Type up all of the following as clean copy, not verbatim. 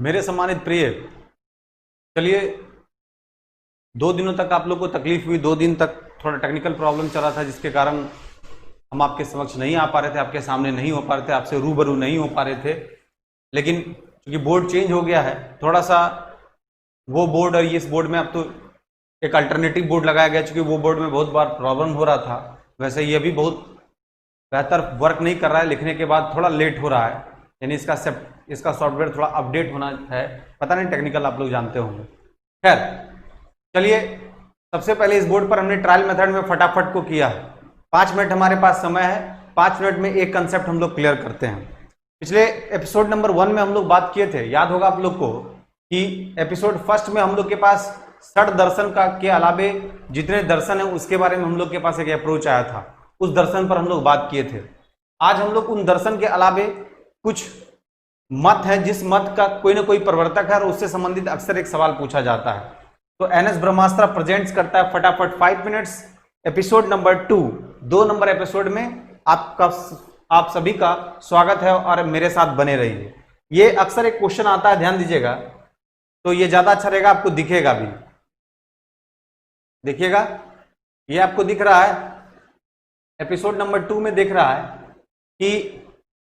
मेरे सम्मानित प्रिय, चलिए 2 दिनों तक आप लोग को तकलीफ हुई, 2 दिन तक थोड़ा टेक्निकल प्रॉब्लम चला था, जिसके कारण हम आपके समक्ष नहीं आ पा रहे थे, आपके सामने नहीं हो पा रहे थे, आपसे रूबरू नहीं हो पा रहे थे। लेकिन क्योंकि बोर्ड चेंज हो गया है, थोड़ा सा वो बोर्ड और इस बोर्ड में अब तो एक अल्टरनेटिव बोर्ड लगाया गया, चूंकि वो बोर्ड में बहुत बार प्रॉब्लम हो रहा था। वैसे ये भी बहुत बेहतर वर्क नहीं कर रहा है, लिखने के बाद थोड़ा लेट हो रहा है, यानी इसका सॉफ्टवेयर थोड़ा अपडेट होना है, पता नहीं, टेक्निकल आप लोग जानते होंगे। खैर चलिए, सबसे पहले इस बोर्ड पर हमने ट्रायल मेथड में फटाफट को किया है। 5 मिनट हमारे पास समय है, 5 मिनट में एक कंसेप्ट हम लोग क्लियर करते हैं। पिछले एपिसोड नंबर 1 में हम लोग बात किए थे, याद होगा आप लोग को, कि एपिसोड फर्स्ट में हम लोग के पास षड दर्शन का के अलावे जितने दर्शन है उसके बारे में हम लोग के पास एक अप्रोच आया था, उस दर्शन पर हम लोग बात किए थे। आज हम लोग उन दर्शन के अलावे कुछ मत है, जिस मत का कोई ना कोई प्रवर्तक है और उससे संबंधित अक्सर एक सवाल पूछा जाता है। तो एनएस ब्रह्मास्त्र प्रेजेंट्स करता है फटाफट 5 minutes episode number 2 number episode में आप सभी का स्वागत है और मेरे साथ बने रहिए। ये अक्सर एक क्वेश्चन आता है, ध्यान दीजिएगा, तो ये ज्यादा अच्छा रहेगा, आपको दिखेगा भी, देखिएगा, ये आपको दिख रहा है, एपिसोड नंबर 2 में दिख रहा है कि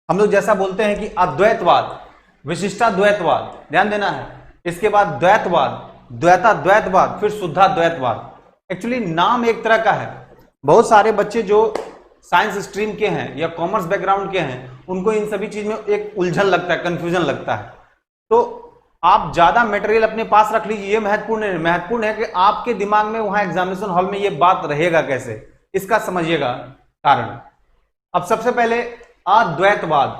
हम लोग जैसा बोलते हैं कि अद्वैतवाद, विशिष्टाद्वैतवाद, ध्यान देना है, इसके बाद द्वैतवाद, द्वैताद्वैतवाद, फिर शुद्धाद्वैतवाद। एक्चुअली नाम एक तरह का है। बहुत सारे बच्चे जो साइंस स्ट्रीम के हैं या कॉमर्स बैकग्राउंड के हैं, उनको इन सभी चीज में एक उलझन लगता है, कंफ्यूजन लगता है। तो आप ज्यादा मटेरियल अपने पास रख लीजिए, ये महत्वपूर्ण है कि आपके दिमाग में वहां एग्जामिनेशन हॉल में ये बात रहेगा कैसे, इसका समझिएगा कारण। अब सबसे पहले अद्वैतवाद,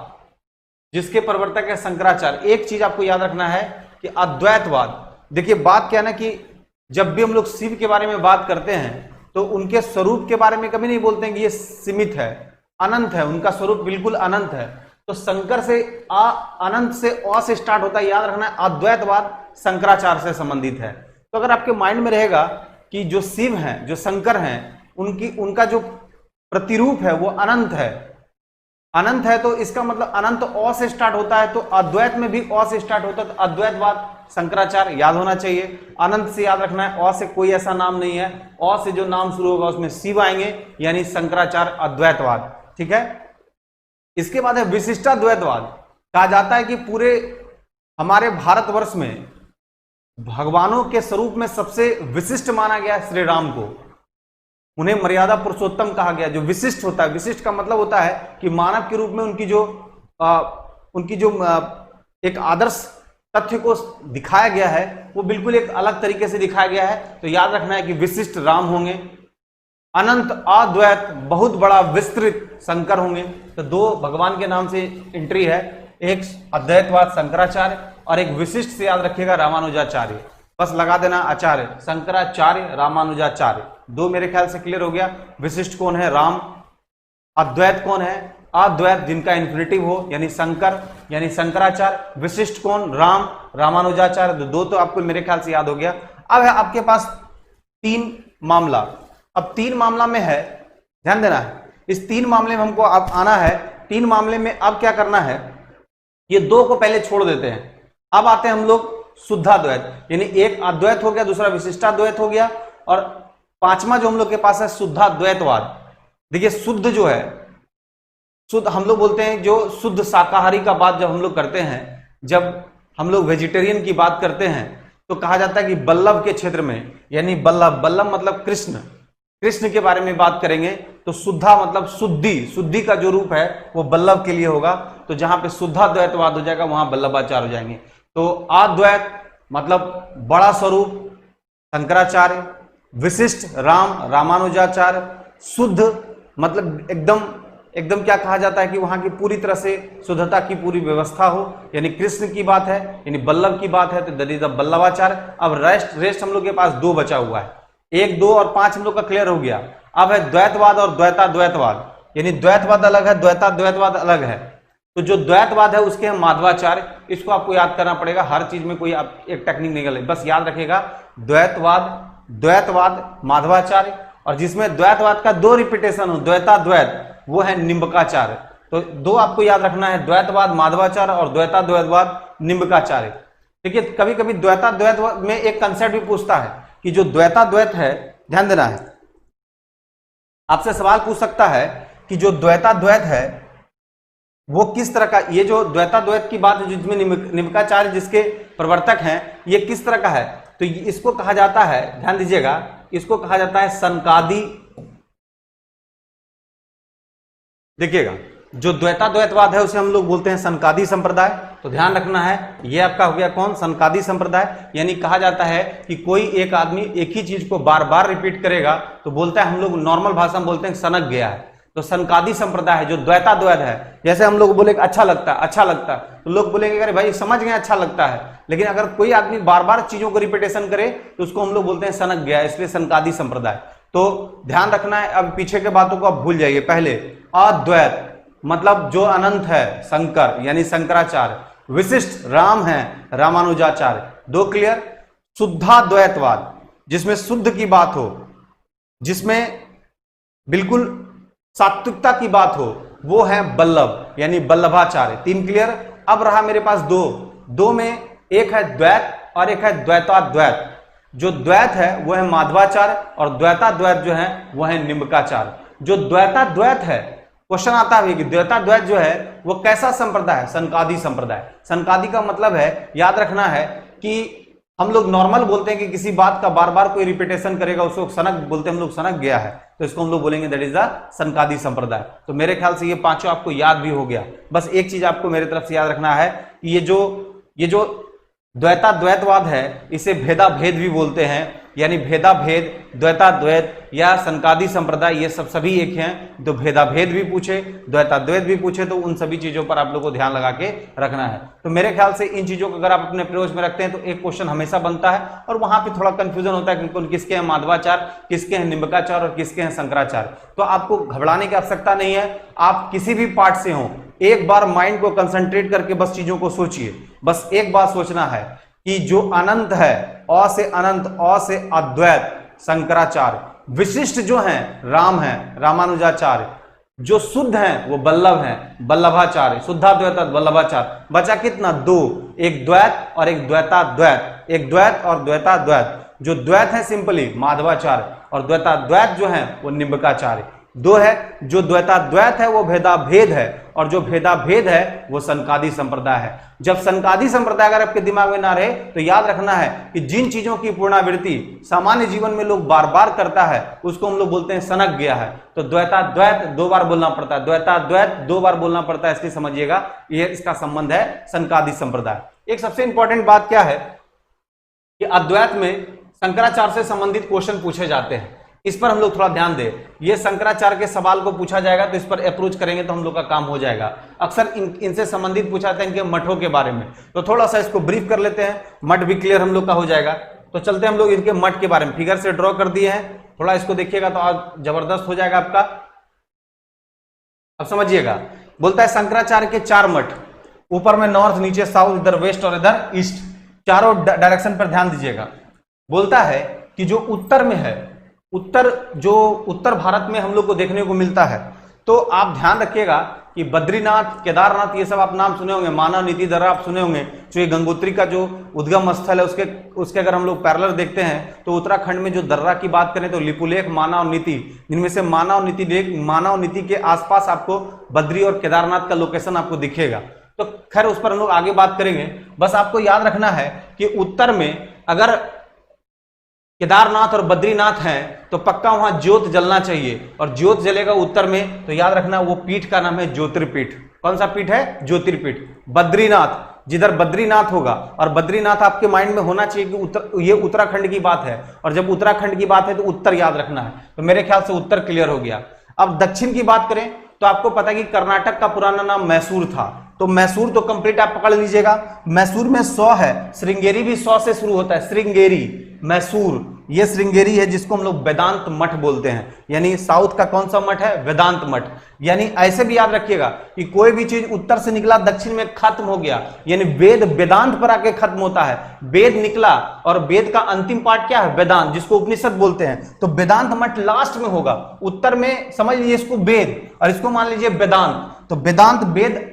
जिसके प्रवर्तक है शंकराचार्य। एक चीज आपको याद रखना है कि अद्वैतवाद, देखिए बात क्या है ना, कि जब भी हम लोग शिव के बारे में बात करते हैं तो उनके स्वरूप के बारे में कभी नहीं बोलते हैं कि ये सीमित है, अनंत है, उनका स्वरूप बिल्कुल अनंत है। तो शंकर से अनंत से अ से स्टार्ट होता है, याद रखना है, अद्वैतवाद शंकराचार्य से संबंधित है। तो अगर आपके माइंड में रहेगा कि जो शिव हैं, जो शंकर हैं, उनका जो प्रतिरूप है वो अनंत है, तो इसका मतलब अनंत अ से स्टार्ट होता है, तो अद्वैत में भी अ से स्टार्ट होता है, तो अद्वैतवाद शंकराचार्य याद होना चाहिए। अनंत से याद रखना है, अ से कोई ऐसा नाम नहीं है, अ से जो नाम शुरू होगा उसमें शिव आएंगे, यानी शंकराचार्य अद्वैतवाद, ठीक है। इसके बाद है विशिष्टाद्वैतवाद। कहा जाता है कि पूरे हमारे भारतवर्ष में भगवानों के स्वरूप में सबसे विशिष्ट माना गया श्री राम को, उन्हें मर्यादा पुरुषोत्तम कहा गया। जो विशिष्ट होता है, विशिष्ट का मतलब होता है कि मानव के रूप में उनकी जो एक आदर्श तथ्य को दिखाया गया है वो बिल्कुल एक अलग तरीके से दिखाया गया है। तो याद रखना है कि विशिष्ट राम होंगे, अनंत अद्वैत बहुत बड़ा विस्तृत शंकर होंगे। तो 2 भगवान के नाम से एंट्री है, एक अद्वैतवाद शंकराचार्य और एक विशिष्ट से याद रखिएगा रामानुजाचार्य, बस लगा देना आचार्य, शंकराचार्य रामानुजाचार्य। 2 मेरे ख्याल से क्लियर हो गया। विशिष्ट कौन है? राम। अद्वैत कौन है? अद्वैत जिनका इन्फिनिटिव हो, यानी शंकर, यानी शंकराचार्य। विशिष्ट कौन? राम, रामानुजाचार्य। 2 तो आपको मेरे ख्याल से याद हो गया। अब है आपके पास 3 मामला। अब 3 मामला में है, ध्यान देना है, इस 3 मामले में हमको अब आना है। 3 मामले में अब क्या करना है, ये 2 को पहले छोड़ देते हैं। अब आते हैं हम लोग शुद्धाद्वैत, यानी एक अद्वैत हो गया, दूसरा विशिष्टाद्वैत हो गया, और 5वां जो हम लोग के पास है शुद्धाद्वैतवाद। देखिए शुद्ध जो है, शुद्ध हम लोग बोलते हैं, जो शुद्ध शाकाहारी का बात जब हम लोग करते हैं, जब हम लोग वेजिटेरियन की बात करते हैं, तो कहा जाता है कि बल्लभ के क्षेत्र में, यानी बल्लभ मतलब कृष्ण के बारे में बात करेंगे, तो शुद्धा मतलब शुद्धि का जो रूप है वो बल्लभ के लिए होगा। तो जहां पे शुद्धाद्वैतवाद हो जाएगा वहां बल्लभाचार्य हो जाएंगे। तो अद्वैत मतलब बड़ा स्वरूप शंकराचार्य, विशिष्ट राम, रामानुजाचार्य, शुद्ध मतलब एकदम क्या कहा जाता है कि वहां की पूरी तरह से शुद्धता की पूरी व्यवस्था हो, यानी कृष्ण की बात है, यानी बल्लभ की बात है, तो दैट इज द बल्लभाचार्य। अब रेस्ट हम लोग के पास 2 बचा हुआ है, 1, 2 और 5 हम लोग का क्लियर हो गया। अब है द्वैतवाद और द्वैताद्वैतवाद, यानी द्वैतवाद अलग है, द्वैताद्वैतवाद अलग है। तो जो द्वैतवाद है उसके हैं माधवाचार्य। इसको आपको याद करना पड़ेगा, हर चीज में कोई आप एक टेक्निक निकले, बस याद रखिएगा द्वैतवाद माधवाचार्य, और जिसमें द्वैतवाद का 2 रिपीटेशन हो, द्वैताद्वैत, वो है निम्बकाचार्य। तो 2 आपको याद रखना है, द्वैतवाद माधवाचार्य और द्वैताद्वैतवाद निम्बकाचार्य। देखिए कभी कभी द्वैता द्वैत में एक कंसेप्ट भी पूछता है कि जो द्वैता द्वैत है, ध्यान देना है, आपसे सवाल पूछ सकता है कि जो द्वैता द्वैत है वो किस तरह का, ये जो द्वैता द्वैत की बात है जिसमें निम्बकाचार्य जिसके प्रवर्तक हैं, ये किस तरह का है, तो इसको कहा जाता है, ध्यान दीजिएगा, इसको कहा जाता है सनकादि। देखिएगा जो द्वैता द्वैतवाद है उसे हम लोग बोलते हैं सनकादि संप्रदाय। तो ध्यान रखना है, ये आपका हो गया कौन, सनकादि संप्रदाय। यानी कहा जाता है कि कोई एक आदमी एक ही चीज को बार बार रिपीट करेगा तो बोलता है, हम लोग नॉर्मल भाषा में बोलते हैं सनक गया है। तो सनकादि संप्रदाय है जो द्वैता द्वैत है। जैसे हम लोग बोले अच्छा लगता है, अच्छा लगता है, तो लोग बोलेंगे अरे भाई समझ गए अच्छा लगता है, लेकिन अगर कोई आदमी बार बार चीजों को रिपीटेशन करे तो उसको हम लोग बोलते हैं सनक गया, इसलिए सनकादि संप्रदाय। तो ध्यान रखना है, अब पीछे के बातों को आप भूल जाइए। पहले अद्वैत मतलब जो अनंत है, शंकर यानी शंकराचार्य, विशिष्ट राम है, रामानुजाचार्य। दो क्लियर। शुद्धाद्वैतवाद जिसमें शुद्ध की बात हो, जिसमें बिल्कुल सात्विकता की बात हो, वो है वल्लभ यानी वल्लभाचार्य। तीन क्लियर। अब रहा मेरे पास दो में एक है द्वैत और एक है द्वैताद्वैत। जो द्वैत है वो है माधवाचार्य और द्वैताद्वैत जो है वो है निम्बकाचार्य। जो द्वैताद्वैत है, क्वेश्चन आता है कि द्वैताद्वैत जो है वो कैसा संप्रदाय है, सनकादि संप्रदाय। सनकादि का मतलब है, याद रखना है कि हम लोग नॉर्मल बोलते हैं कि किसी बात का बार बार कोई रिपीटेशन करेगा उसको सनक बोलते हैं, हम लोग सनक गया है, तो इसको हम लोग बोलेंगे दैट इज द सनकादि संप्रदाय। तो मेरे ख्याल से ये पांचों आपको याद भी हो गया। बस एक चीज आपको मेरे तरफ से याद रखना है कि ये जो द्वैता द्वैतवाद है इसे भेदा भेद भी बोलते हैं, यानी भेदा भेद, द्वैता द्वैत या सनकादि संप्रदाय, ये सब सभी एक हैं। तो भेदा भेद भी पूछे, द्वैता द्वैत भी पूछे, तो उन सभी चीजों पर आप लोग को ध्यान लगा के रखना है। तो मेरे ख्याल से इन चीजों को अगर आप अपने प्रयोग में रखते हैं तो एक क्वेश्चन हमेशा बनता है, और वहां पे थोड़ा कंफ्यूजन होता है कि किसके हैं माधवाचार्य, किसके हैं निम्बकाचार्य और किसके हैं शंकराचार्य। तो आपको घबराने की आवश्यकता नहीं है। आप किसी भी पार्ट से हो, एक बार माइंड को कंसंट्रेट करके बस चीजों को सोचिए। बस एक बात सोचना है कि जो अनंत है, अ से अनंत, अ से अद्वैत शंकराचार्य, विशिष्ट जो हैं राम हैं रामानुजाचार्य, जो शुद्ध हैं वो वल्लभ हैं वल्लभाचार्य, शुद्धाद्वैत वल्लभाचार्य। बचा कितना, दो, एक द्वैत और एक द्वैताद्वैत, एक द्वैत और द्वैताद्वैत। जो द्वैत है सिंपली माधवाचार्य और द्वैताद्वैत जो है वो निम्बकाचार्य। दो है, जो द्वैताद्वैत है वो भेदा भेद है और जो भेदा भेद है वो सनकादि संप्रदाय है। जब सनकादि संप्रदाय अगर आपके दिमाग में ना रहे तो याद रखना है कि जिन चीजों की पुनरावृत्ति सामान्य जीवन में लोग बार बार करता है उसको हम लोग बोलते हैं सनक गया है। तो द्वैताद्वैत दो बार बोलना पड़ता है, द्वैताद्वैत दो बार बोलना पड़ता है, इसलिए समझिएगा ये इसका संबंध है सनकादि संप्रदाय। एक सबसे इंपॉर्टेंट बात क्या है कि अद्वैत में शंकराचार्य से संबंधित क्वेश्चन पूछे जाते हैं, इस पर हम लोग थोड़ा ध्यान दें। ये शंकराचार्य के सवाल को पूछा जाएगा तो इस पर अप्रोच करेंगे तो हम लोग का काम हो जाएगा। अक्सर इनसे संबंधित पूछा जाता है इनके मठों के बारे में, तो थोड़ा सा इसको ब्रीफ कर लेते हैं, मठ भी क्लियर हम लोग का हो जाएगा। तो चलते हैं हम लोग इनके मठ के बारे में, फिगर से ड्रॉ कर दिए हैं, थोड़ा इसको देखिएगा तो आज जबरदस्त हो जाएगा आपका। अब समझिएगा, बोलता है शंकराचार्य के 4 मठ, ऊपर में नॉर्थ, नीचे साउथ, इधर वेस्ट और इधर ईस्ट, चारों डायरेक्शन पर ध्यान दीजिएगा। बोलता है कि जो उत्तर में है, जो उत्तर भारत में हम लोग को देखने को मिलता है, तो आप ध्यान रखिएगा कि बद्रीनाथ, केदारनाथ, ये सब आप नाम सुने होंगे, मानव नीति दर्रा आप सुने होंगे, जो ये गंगोत्री का जो उद्गम स्थल है उसके अगर हम लोग पैरेलल देखते हैं तो उत्तराखंड में जो दर्रा की बात करें तो लिपुलेख, मानव नीति, जिनमें से मानव नीति के आसपास आपको बद्री और केदारनाथ का लोकेशन आपको दिखेगा। तो खैर उस पर हम लोग आगे बात करेंगे। बस आपको याद रखना है कि उत्तर में अगर केदारनाथ और बद्रीनाथ हैं तो पक्का वहां ज्योत जलना चाहिए, और ज्योत जलेगा उत्तर में तो याद रखना वो पीठ का नाम है ज्योतिर्पीठ। कौन सा पीठ है? ज्योतिर्पीठ। बद्रीनाथ, जिधर बद्रीनाथ होगा, और बद्रीनाथ आपके माइंड में होना चाहिए कि ये उत्तराखंड की बात है, और जब उत्तराखंड की बात है तो उत्तर याद रखना है। तो मेरे ख्याल से उत्तर क्लियर हो गया। अब दक्षिण की बात करें तो आपको पता है कि कर्नाटक का पुराना नाम मैसूर था, तो मैसूर तो कंप्लीट आप पकड़ लीजिएगा। मैसूर में 100 है, श्रृंगेरी भी 100 से शुरू होता है, श्रृंगेरी, मैसूर, ये श्रृंगेरी है जिसको हम लोग वेदांत मठ बोलते हैं। यानी साउथ का कौन सा मठ है? वेदांत मठ। यानी ऐसे भी याद रखिएगा कि कोई भी चीज उत्तर से निकला दक्षिण में खत्म हो गया, यानी वेद वेदांत पर आके खत्म होता है। वेद निकला और वेद का अंतिम पार्ट क्या है? वेदांत, जिसको उपनिषद बोलते हैं। तो वेदांत मठ लास्ट में होगा, उत्तर में समझ लीजिए इसको वेद और इसको मान लीजिए वेदांत। तो वेदांत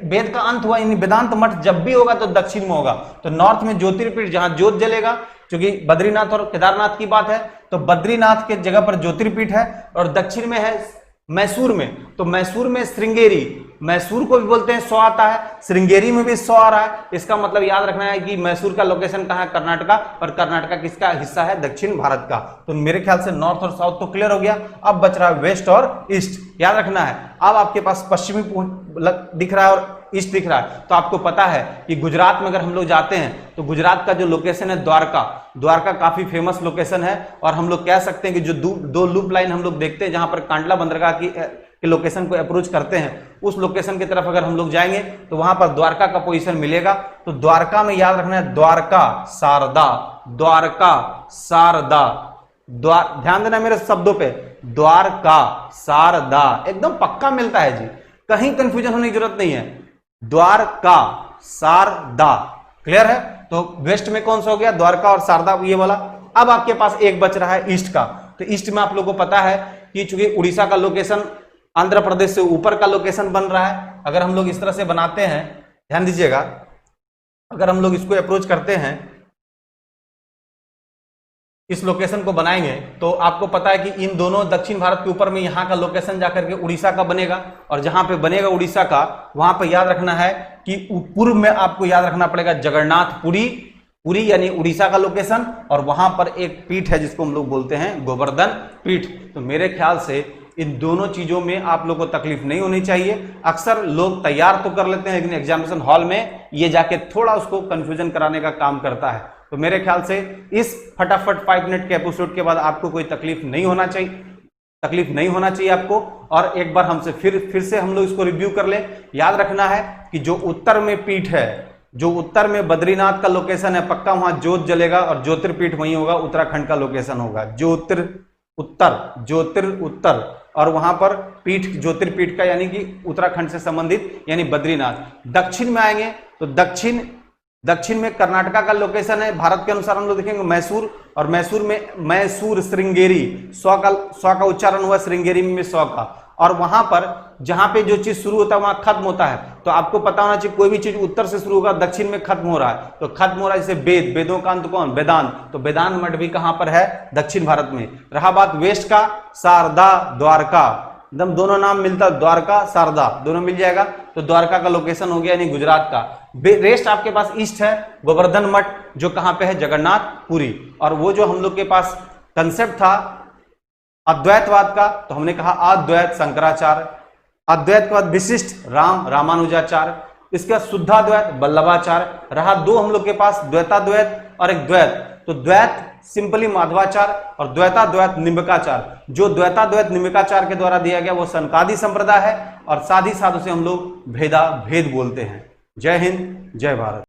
वेद का अंत हुआ, यानी वेदांत मठ जब भी होगा तो दक्षिण में होगा। तो नॉर्थ में ज्योतिर्पीठ जहां ज्योत जलेगा, क्योंकि बद्रीनाथ और केदारनाथ की बात है, तो बद्रीनाथ के जगह पर ज्योतिर्पीठ है। और दक्षिण में है मैसूर में, तो मैसूर में श्रृंगेरी, मैसूर को भी बोलते हैं 100 आता है, श्रृंगेरी में भी 100 आ रहा है। इसका मतलब याद रखना है कि मैसूर का लोकेशन कहाँ है, कर्नाटका, और कर्नाटका किसका हिस्सा है, दक्षिण भारत का। तो मेरे ख्याल से नॉर्थ और साउथ तो क्लियर हो गया, अब बच रहा है वेस्ट और ईस्ट, याद रखना है। अब आपके पास पश्चिमी दिख रहा है और ईस्ट दिख रहा है, तो आपको पता है कि गुजरात में अगर हम लोग जाते हैं तो गुजरात का जो लोकेशन है द्वारका, द्वारका काफी फेमस लोकेशन है। और हम लोग कह सकते हैं कि जो दो लूप लाइन हम लोग देखते हैं जहां पर कांडला बंदरगाह की लोकेशन को अप्रोच करते हैं, उस लोकेशन की तरफ अगर हम लोग जाएंगे तो वहां पर द्वारका का पोजीशन मिलेगा। तो द्वारका में याद रखना है द्वारका शारदा, द्वारका शारदा, ध्यान देना मेरे शब्दों पे, द्वारका शारदा एकदम पक्का मिलता है जी, कहीं कंफ्यूजन होने की जरूरत नहीं है। द्वारका शारदा, क्लियर है। तो वेस्ट में कौन सा हो गया, द्वारका और शारदा, ये वाला। अब आपके पास एक बच रहा है ईस्ट का। तो ईस्ट में आप लोगों को पता है कि चूंकि उड़ीसा का लोकेशन आंध्र प्रदेश से ऊपर का लोकेशन बन रहा है, अगर हम लोग इस तरह से बनाते हैं, ध्यान दीजिएगा, अगर हम लोग इसको अप्रोच करते हैं, इस लोकेशन को बनाएंगे, तो आपको पता है कि इन दोनों दक्षिण भारत के ऊपर में यहाँ का लोकेशन जाकर के उड़ीसा का बनेगा। और जहां पे बनेगा उड़ीसा का, वहां पे याद रखना है कि पूर्व में आपको याद रखना पड़ेगा जगन्नाथपुरी, पुरी यानी उड़ीसा का लोकेशन, और वहां पर एक पीठ है जिसको हम लोग बोलते हैं गोवर्धन पीठ। तो मेरे ख्याल से इन दोनों चीजों में आप लोगों को तकलीफ नहीं होनी चाहिए। अक्सर लोग तैयार तो कर लेते हैं, लेकिन एग्जामिनेशन हॉल में ये जाके थोड़ा उसको कंफ्यूजन कराने का काम करता है। तो मेरे ख्याल से इस फटाफट 5 मिनट के एपिसोड के बाद आपको कोई तकलीफ नहीं होना चाहिए, आपको। और एक बार हमसे फिर से हम लोग इसको रिव्यू कर ले। याद रखना है कि जो उत्तर में पीठ है, जो उत्तर में बद्रीनाथ का लोकेशन है, पक्का वहां ज्योत जलेगा और ज्योतिर्पीठ वहीं होगा, उत्तराखंड का लोकेशन होगा, ज्योतिर्उत्तर, और वहां पर पीठ ज्योतिर्पीठ का यानी कि उत्तराखंड से संबंधित यानी बद्रीनाथ। दक्षिण में आएंगे तो दक्षिण में कर्नाटका का लोकेशन है, भारत के अनुसार हम लोग देखेंगे मैसूर, और मैसूर में मैसूर श्रृंगेरी, 100 का उच्चारण हुआ, श्रृंगेरी में 100 का। और वहां पर जहां पे जो चीज शुरू होता है वहां खत्म होता है। तो आपको पता होना चाहिए कोई भी चीज उत्तर से शुरू होगा, दक्षिण में खत्म हो रहा है, तो खत्म हो रहा है। जैसे वेदों का अंत कौन, वेदांत, तो वेदांत मठ भी कहां पर है, दक्षिण भारत में। रहा बात वेस्ट का, शारदा, द्वारका, एकदम दोनों नाम मिलता है, द्वारका शारदा दोनों मिल जाएगा। तो द्वारका का लोकेशन हो गया यानी गुजरात का। रेस्ट आपके पास ईस्ट है, गोवर्धन मठ जो कहां पे है, जगन्नाथपुरी। और वो जो हम लोग के पास कंसेप्ट था अद्वैतवाद का, तो हमने कहा अद्वैत शंकराचार्य, अद्वैत के बाद विशिष्ट रामानुजाचार्य, इसके बाद शुद्धाद्वैत वल्लभाचार्य। रहा दो हम लोग के पास, द्वैताद्वैत और एक द्वैत। तो द्वैत सिंपली माधवाचार्य और द्वैताद्वैत निम्बकाचार्य। जो द्वैताद्वैत निम्बकाचार्य के द्वारा दिया गया वो सनकादि संप्रदाय है, और साथ ही साथ उसे हम लोग भेद बोलते हैं। जय हिंद, जय भारत।